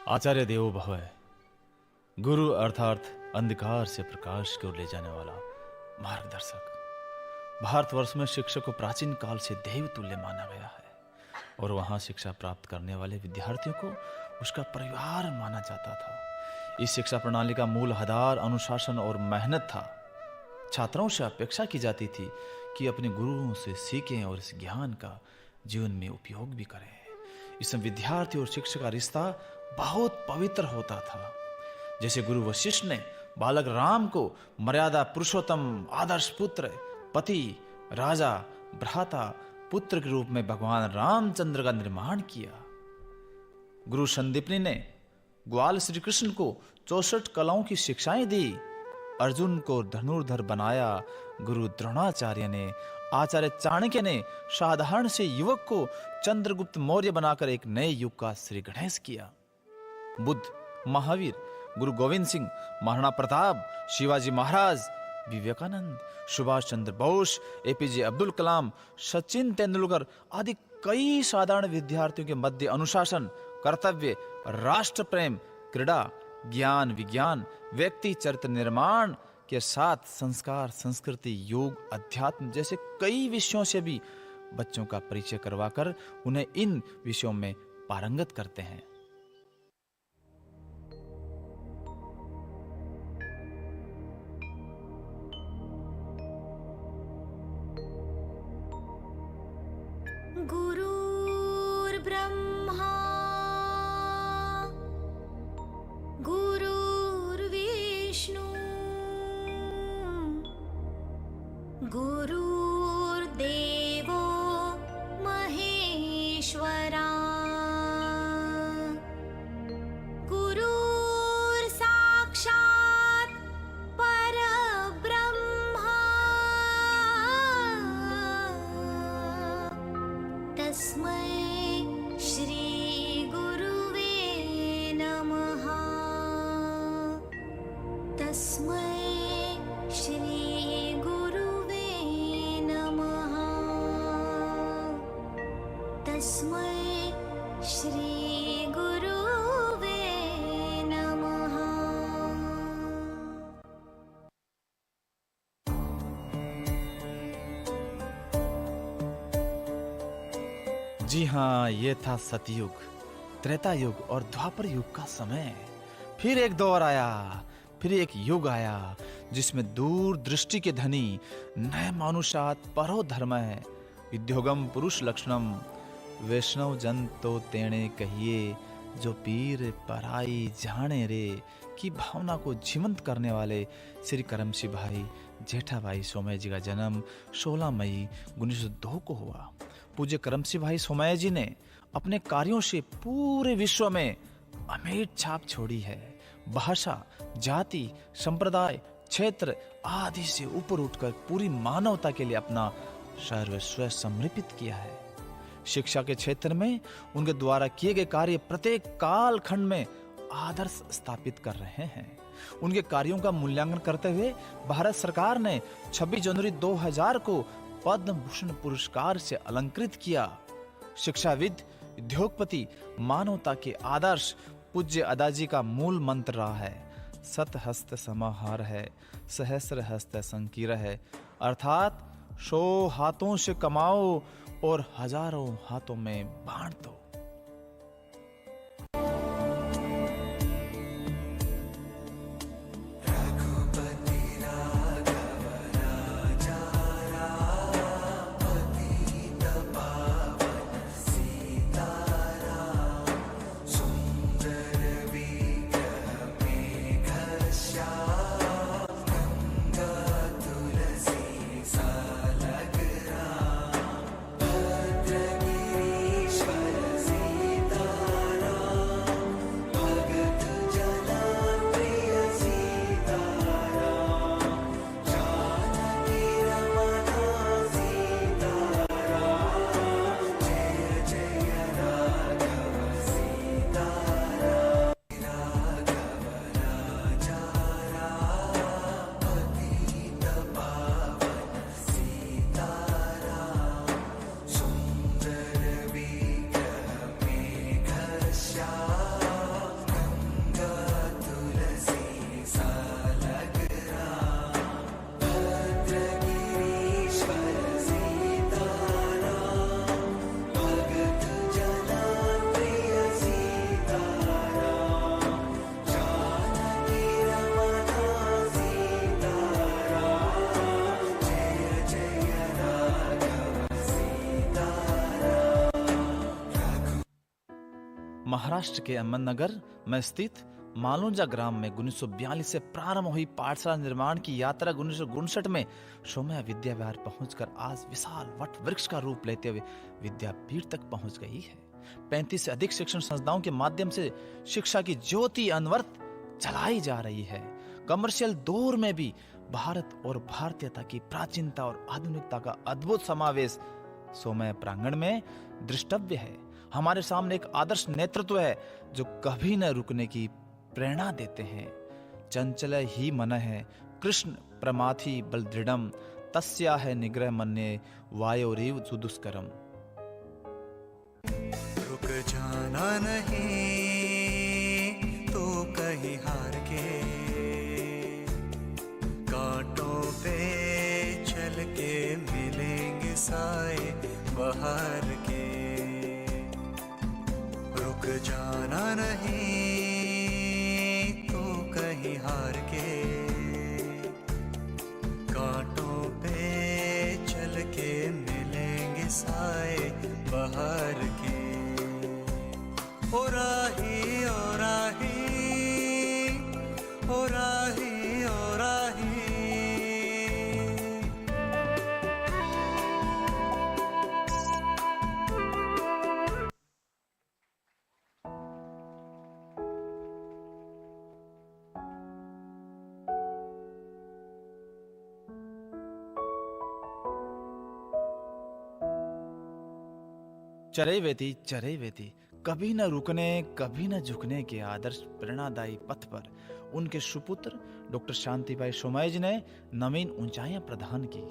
आचार्य देवो भव। गुरु अर्थात अंधकार से प्रकाश की ओर ले जाने वाला मार्गदर्शक। भारतवर्ष में शिक्षक को प्राचीन काल से देव तुल्य माना गया है और वहां शिक्षा प्राप्त करने वाले विद्यार्थियों को उसका परिवार माना जाता था। इस शिक्षा प्रणाली का मूल आधार अनुशासन और मेहनत था। छात्रों से अपेक्षा की जाती थी कि अपने गुरुओं से सीखें और इस ज्ञान का जीवन में उपयोग भी करें। इसमें विद्यार्थी और शिक्षक का रिश्ता बहुत पवित्र होता था। जैसे गुरु वशिष्ठ ने बालक राम को मर्यादा पुरुषोत्तम, आदर्श पुत्र, पति, राजा, भ्राता, पुत्र के रूप में भगवान रामचंद्र का निर्माण किया। गुरु संदीपनी ने ग्वाल श्री कृष्ण को 64 कलाओं की शिक्षाएं दी। अर्जुन को धनुर्धर बनाया। गुरु द्रोणाचार्य ने, आचार्य चाणक्य ने साधारण से युवक को चंद्रगुप्त मौर्य बनाकर एक नए युग का श्री गणेश किया। बुद्ध, महावीर, गुरु गोविंद सिंह, महाराणा प्रताप, शिवाजी महाराज, विवेकानंद, सुभाष चंद्र बोस, एपीजे अब्दुल कलाम, सचिन तेंदुलकर आदि कई साधारण विद्यार्थियों के मध्य अनुशासन, कर्तव्य, राष्ट्र प्रेम, क्रीड़ा, ज्ञान, विज्ञान, व्यक्ति चरित्र निर्माण के साथ संस्कार, संस्कृति, योग, अध्यात्म जैसे कई विषयों से भी बच्चों का परिचय करवाकर उन्हें इन विषयों में पारंगत करते हैं। गुरुर्ब्रह्मा गुरुर्विष्णु गुरुर्देवो महेश्वरा गुरुर्साक्षात् परब्रह्मा तस्मै श्री गुरुवे नमः। तस्मै श्री गुरुवे नमः। तस्मै श्री गुरुवे नमः। जी हाँ, ये था सतयुग, त्रेता युग और द्वापर युग का समय। फिर एक दौर आया, फिर एक युग आया जिसमें दूर दृष्टि के धनी नए मानुषात परो धर्म है विद्योगम पुरुष लक्षणम वैष्णव जन तो तेणे कहिए जो पीर पराई जाने रे की भावना को जीवंत करने वाले श्री करमसी भाई जेठाभाई सोमय जी का जन्म 16 मई 1902 को हुआ। पूज्य करमसी भाई सोमय जी ने अपने कार्यों से पूरे विश्व में अमिट छाप छोड़ी है। भाषा, जाति, संप्रदाय, क्षेत्र आदि से ऊपर उठकर पूरी मानवता के लिए अपना सर्वस्व समर्पित किया है। शिक्षा के क्षेत्र में उनके द्वारा किए गए कार्य प्रत्येक काल खंड में आदर्श स्थापित कर रहे हैं। उनके कार्यों का मूल्यांकन करते हुए भारत सरकार ने 26 जनवरी 2000 को पद्म भूषण पुरस्कार से अलंकृत किया। शिक्षाविद, उद्योगपति, मानवता के आदर्श पूज्य अदाजी का मूल मंत्र रहा है। सत हस्त समाहार है, सहस्र हस्त संकीर्ण है, अर्थात 100 हाथों से कमाओ और हजारों हाथों में बांट दो। महाराष्ट्र के अहमदनगर में स्थित मालोंजा ग्राम में 1942 से प्रारंभ हुई पाठशाला निर्माण की यात्रा 1959 में सोमया विद्या विहार पहुंचकर आज विशाल वट वृक्ष का रूप लेते हुए विद्यापीठ तक पहुंच गई है। 35 से अधिक शिक्षण संस्थाओं के माध्यम से शिक्षा की ज्योति अनवरत चलाई जा रही है। कमर्शियल दौर में भी भारत और भारतीयता की प्राचीनता और आधुनिकता का अद्भुत समावेश सोमया प्रांगण में दृष्टव्य है। हमारे सामने एक आदर्श नेतृत्व है जो कभी न रुकने की प्रेरणा देते हैं। चंचल ही मन है कृष्ण प्रमाथि बल दृढ़म, तस्या है निग्रह मन्ये वायोरेव सुदुष्करम। रुक जाना नहीं तो कहीं हार के, कांटों पे चल के मिलेंगे साए बहार के। रुक जाना नहीं तो कहीं हार के, कांटों पे चल के मिलेंगे साए बहार के। ओ राही ओ राही ओ राही ओ राही। चरे वेती कभी न रुकने कभी न झुकने के आदर्श प्रेरणादायी पथ पर उनके सुपुत्र डॉक्टर शांतिबाई सोमया जी ने नवीन ऊंचाइयां प्रदान की।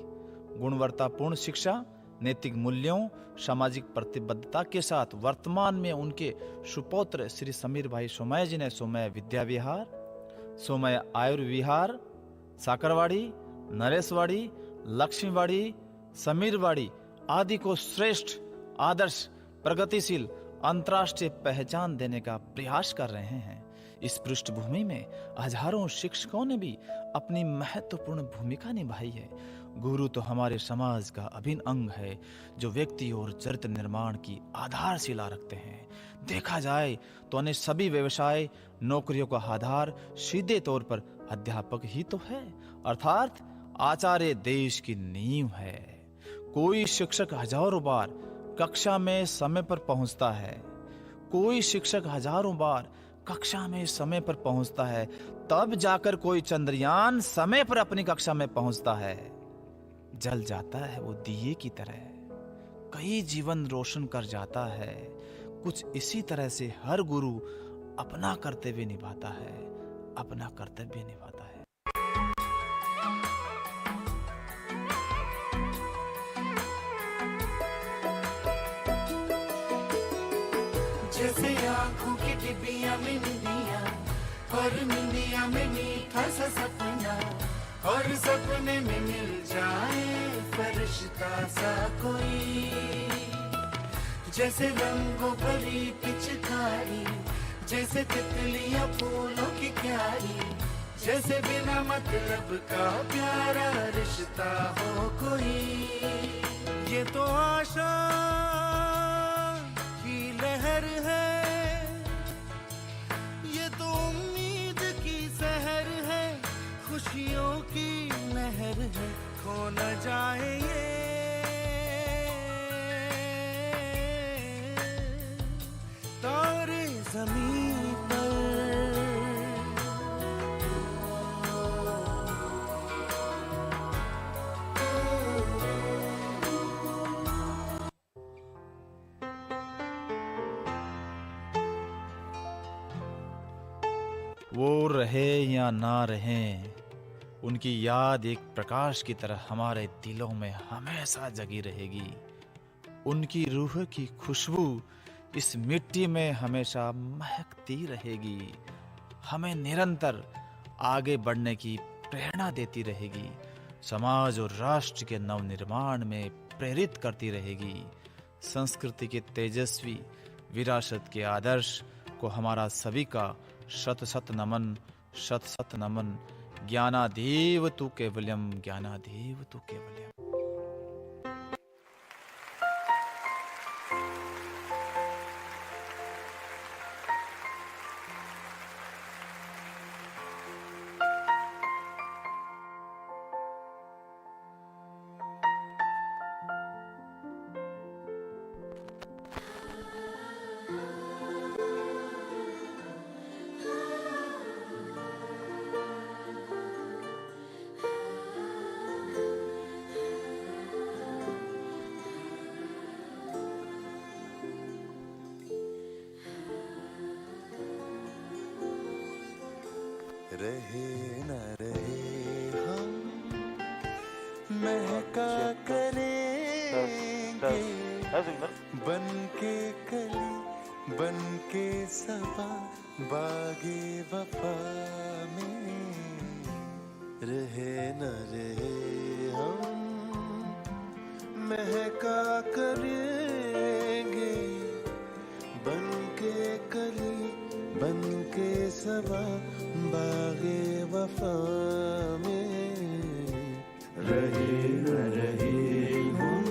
गुणवत्तापूर्ण शिक्षा, नैतिक मूल्यों, सामाजिक प्रतिबद्धता के साथ वर्तमान में उनके सुपौत्र श्री समीर भाई सोमया जी ने सोमया विद्या विहार, सोमया आयुर्विहार, साकरवाड़ी, नरेशवाड़ी, लक्ष्मीवाड़ी, समीरवाड़ी आदि को श्रेष्ठ, आदर्श, प्रगतिशील अंतर्राष्ट्रीय पहचान देने का प्रयास कर रहे हैं। इस पृष्ठभूमि में हजारों शिक्षकों ने भी अपनी महत्वपूर्ण भूमिका निभाई है। गुरु तो हमारे समाज का अभिन्न अंग है जो व्यक्ति और चरित्र निर्माण की आधारशिला रखते हैं। देखा जाए तो अन्य सभी व्यवसाय, नौकरियों का आधार सीधे तौर पर अध्यापक ही तो है, अर्थात आचार्य देश की नींव है। कोई शिक्षक हजारों बार कक्षा में समय पर पहुंचता है, कोई शिक्षक हजारों बार कक्षा में समय पर पहुंचता है, तब जाकर कोई चंद्रयान समय पर अपनी कक्षा में पहुंचता है। जल जाता है वो दिए की तरह, कई जीवन रोशन कर जाता है। कुछ इसी तरह से हर गुरु अपना कर्तव्य निभाता है, अपना कर्तव्य निभाता है। जैसे आंखों की डिबिया में निंदिया, और निंदिया में मीठा सा सपना, और सपने में मिल जाए फरिश्ता सा कोई। जैसे रंगों भरी पिचकारी, जैसे तितलियां फूलों की क्यारी, जैसे बिना मतलब का प्यारा रिश्ता हो कोई। ये तो आशा की लहर है, ये तो उम्मीद की सहर है, खुशियों की लहर है, खो न जाए ये तारे ज़मीं पर। वो रहे या ना रहे, उनकी याद एक प्रकाश की तरह हमारे दिलों में हमेशा जगी रहेगी। उनकी रूह की खुशबू इस मिट्टी में हमेशा महकती रहेगी, हमें निरंतर आगे बढ़ने की प्रेरणा देती रहेगी, समाज और राष्ट्र के नवनिर्माण में प्रेरित करती रहेगी। संस्कृति के तेजस्वी विरासत के आदर्श को हमारा सभी का शत शत नमन, शत शत नमन। ज्ञानादेव तु केवल्यम, ज्ञानादेव तु केवल्यम। रहे न रहे हम महका करेंगे बन के कली बन के सबा बागे वफा में रहे न रहे हम महका करेंगे बन के कली बन के सबा बागे वफा में रहे न रहे हम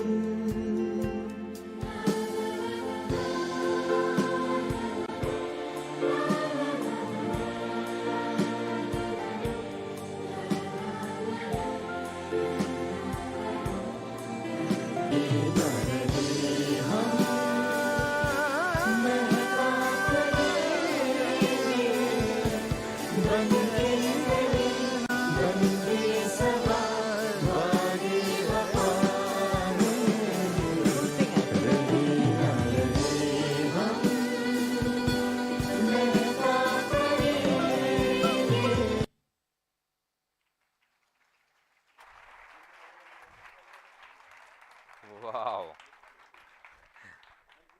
Wow.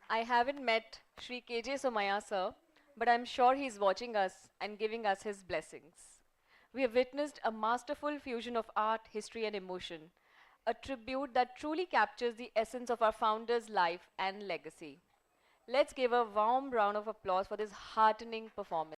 I haven't met Sri KJ Somaya sir, but I'm sure he's watching us and giving us his blessings. We have witnessed a masterful fusion of art, history, and emotion, a tribute that truly captures the essence of our founder's life and legacy. Let's give a warm round of applause for this heartening performance.